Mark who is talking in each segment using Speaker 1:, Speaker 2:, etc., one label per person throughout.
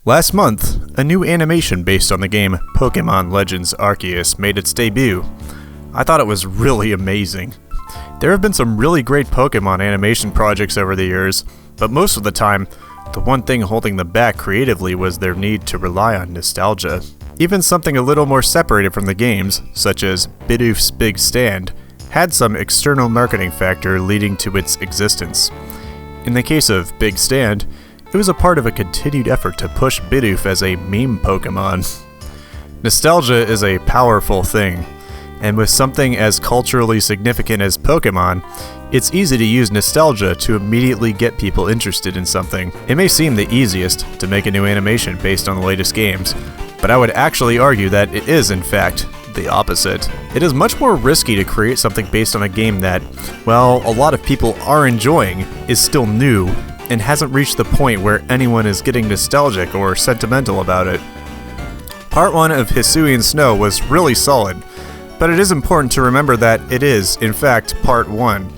Speaker 1: Last month, a new animation based on the game Pokémon Legends Arceus made its debut. I thought it was really amazing. There have been some really great Pokémon animation projects over the years, but most of the time, the one thing holding them back creatively was their need to rely on nostalgia. Even something a little more separated from the games, such as Bidoof's Big Stand, had some external marketing factor leading to its existence. In the case of Big Stand, it was a part of a continued effort to push Bidoof as a meme Pokémon. Nostalgia is a powerful thing, and with something as culturally significant as Pokémon, it's easy to use nostalgia to immediately get people interested in something. It may seem the easiest to make a new animation based on the latest games, but I would actually argue that it is, in fact, the opposite. It is much more risky to create something based on a game that, well, a lot of people are enjoying, is still new, and hasn't reached the point where anyone is getting nostalgic or sentimental about it. Part 1 of Hisuian Snow was really solid, but it is important to remember that it is, in fact, Part 1.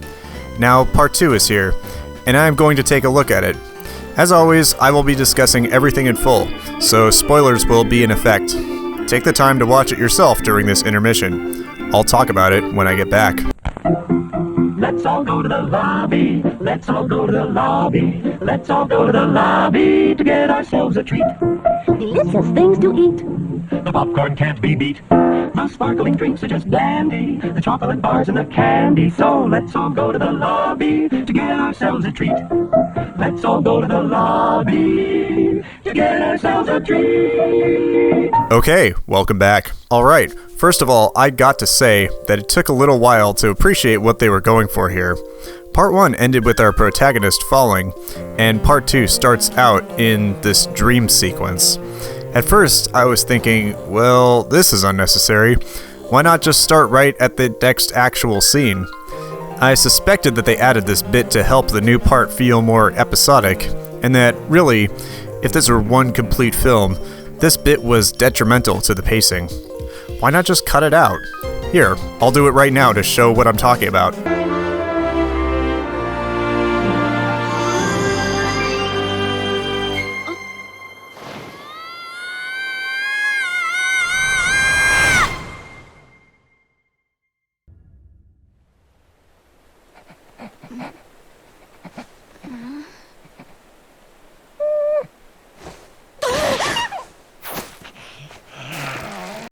Speaker 1: Now, Part 2 is here, and I am going to take a look at it. As always, I will be discussing everything in full, so spoilers will be in effect. Take the time to watch it yourself during this intermission. I'll talk about it when I get back.
Speaker 2: Let's all go to the lobby, let's all go to the lobby, let's all go to the lobby to get ourselves a treat.
Speaker 3: Delicious things to eat.
Speaker 2: The popcorn can't be beat. The sparkling drinks are just dandy. The chocolate bars and the candy. So let's all go to the lobby to get ourselves a treat. Let's all go to the lobby to get ourselves a treat.
Speaker 1: Okay, welcome back. Alright, first of all, I got to say that it took a little while to appreciate what they were going for here. Part 1 ended with our protagonist falling, and Part 2 starts out in this dream sequence. At first, I was thinking, well, this is unnecessary. Why not just start right at the next actual scene? I suspected that they added this bit to help the new part feel more episodic, and that, really, if this were one complete film, this bit was detrimental to the pacing. Why not just cut it out? Here, I'll do it right now to show what I'm talking about.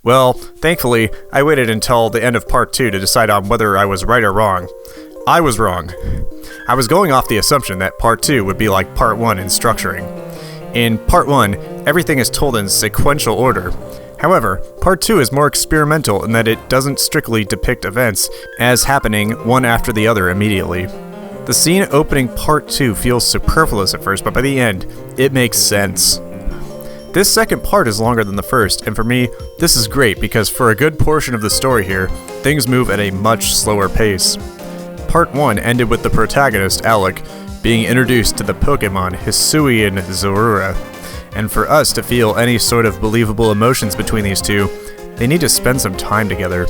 Speaker 1: Well, thankfully, I waited until the end of Part 2 to decide on whether I was right or wrong. I was wrong. I was going off the assumption that Part 2 would be like Part 1 in structuring. In Part 1, everything is told in sequential order. However, Part 2 is more experimental in that it doesn't strictly depict events as happening one after the other immediately. The scene opening Part 2 feels superfluous at first, but by the end, it makes sense. This second part is longer than the first, and for me, this is great because for a good portion of the story here, things move at a much slower pace. Part 1 ended with the protagonist, Alec, being introduced to the Pokémon Hisuian Snow, and for us to feel any sort of believable emotions between these two, they need to spend some time together.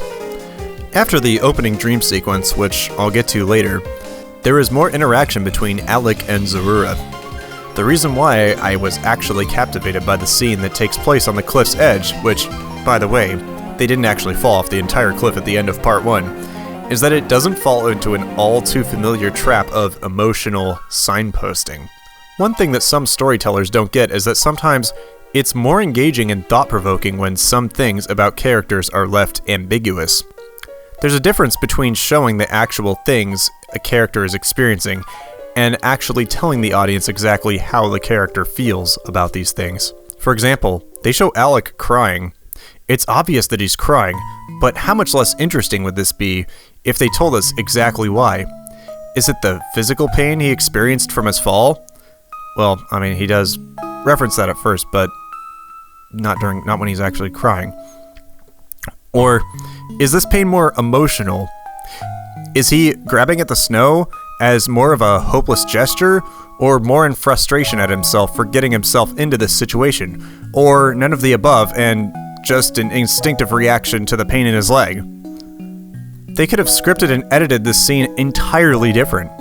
Speaker 1: After the opening dream sequence, which I'll get to later, there is more interaction between Alec and Zorua. The reason why I was actually captivated by the scene that takes place on the cliff's edge, which, by the way, they didn't actually fall off the entire cliff at the end of Part 1, is that it doesn't fall into an all-too-familiar trap of emotional signposting. One thing that some storytellers don't get is that sometimes it's more engaging and thought-provoking when some things about characters are left ambiguous. There's a difference between showing the actual things a character is experiencing and actually telling the audience exactly how the character feels about these things. For example, they show Alec crying. It's obvious that he's crying, but how much less interesting would this be if they told us exactly why? Is it the physical pain he experienced from his fall? Well, I mean, he does reference that at first, but not when he's actually crying. Or is this pain more emotional? Is he grabbing at the snow as more of a hopeless gesture, or more in frustration at himself for getting himself into this situation, or none of the above and just an instinctive reaction to the pain in his leg? They could have scripted and edited this scene entirely different.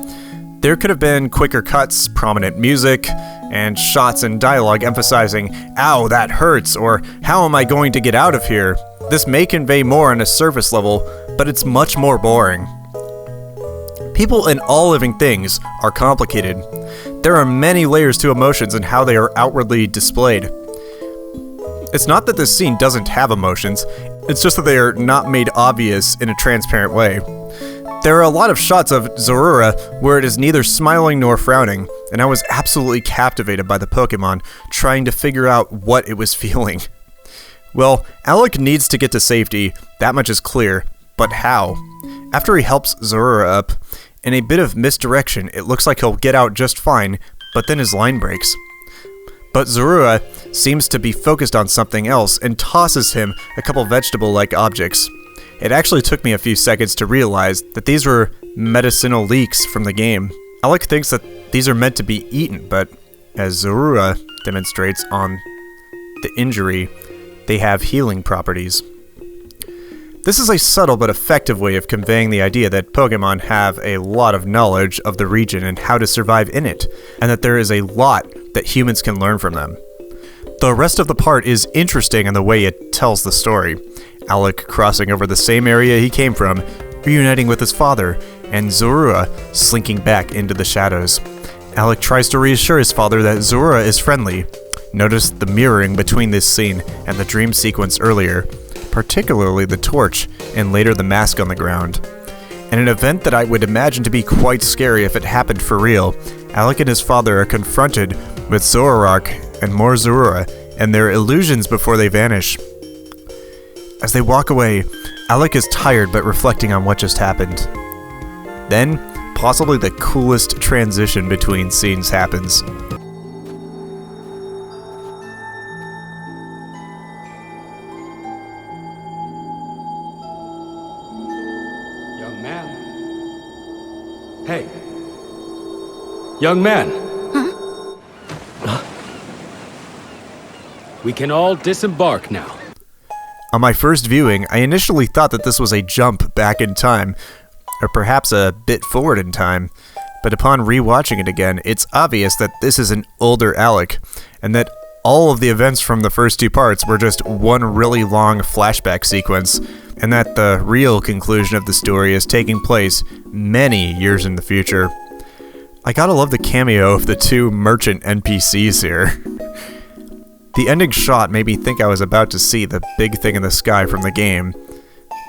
Speaker 1: There could have been quicker cuts, prominent music, and shots and dialogue emphasizing, "Ow, that hurts," or "How am I going to get out of here?" This may convey more on a surface level, but it's much more boring. People and all living things are complicated. There are many layers to emotions and how they are outwardly displayed. It's not that this scene doesn't have emotions, it's just that they are not made obvious in a transparent way. There are a lot of shots of Zorua where it is neither smiling nor frowning, and I was absolutely captivated by the Pokémon, trying to figure out what it was feeling. Well, Alec needs to get to safety, that much is clear, but how? After he helps Zorua up, in a bit of misdirection, it looks like he'll get out just fine, but then his line breaks. But Zorua seems to be focused on something else and tosses him a couple vegetable-like objects. It actually took me a few seconds to realize that these were medicinal leeks from the game. Alec thinks that these are meant to be eaten, but as Zorua demonstrates on the injury, they have healing properties. This is a subtle but effective way of conveying the idea that Pokémon have a lot of knowledge of the region and how to survive in it, and that there is a lot that humans can learn from them. The rest of the part is interesting in the way it tells the story. Alec crossing over the same area he came from, reuniting with his father, and Zorua slinking back into the shadows. Alec tries to reassure his father that Zorua is friendly. Notice the mirroring between this scene and the dream sequence earlier, particularly the torch and later the mask on the ground. In an event that I would imagine to be quite scary if it happened for real, Alec and his father are confronted with Zoroark and more Zorua and their illusions before they vanish. As they walk away, Alec is tired but reflecting on what just happened. Then, possibly the coolest transition between scenes happens.
Speaker 4: Young man. Hey. Young man. Huh? We can all disembark now.
Speaker 1: On my first viewing, I initially thought that this was a jump back in time, or perhaps a bit forward in time, but upon rewatching it again, it's obvious that this is an older Alec, and that all of the events from the first two parts were just one really long flashback sequence, and that the real conclusion of the story is taking place many years in the future. I gotta love the cameo of the two merchant NPCs here. The ending shot made me think I was about to see the big thing in the sky from the game,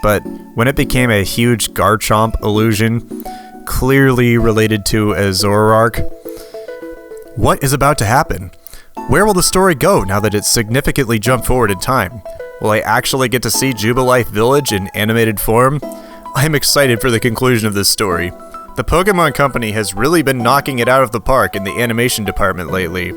Speaker 1: but when it became a huge Garchomp illusion, clearly related to a Zoroark, what is about to happen? Where will the story go now that it's significantly jumped forward in time? Will I actually get to see Jubilife Village in animated form? I'm excited for the conclusion of this story. The Pokémon Company has really been knocking it out of the park in the animation department lately.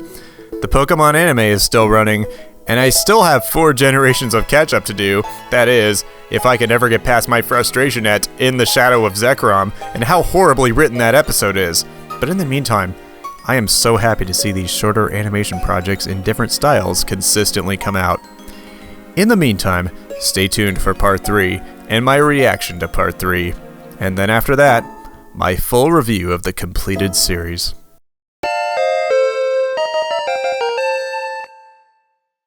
Speaker 1: The Pokémon anime is still running, and I still have 4 generations of catch-up to do. That is, if I can ever get past my frustration at In the Shadow of Zekrom and how horribly written that episode is. But in the meantime, I am so happy to see these shorter animation projects in different styles consistently come out. In the meantime, stay tuned for Part 3 and my reaction to Part 3. And then after that, my full review of the completed series.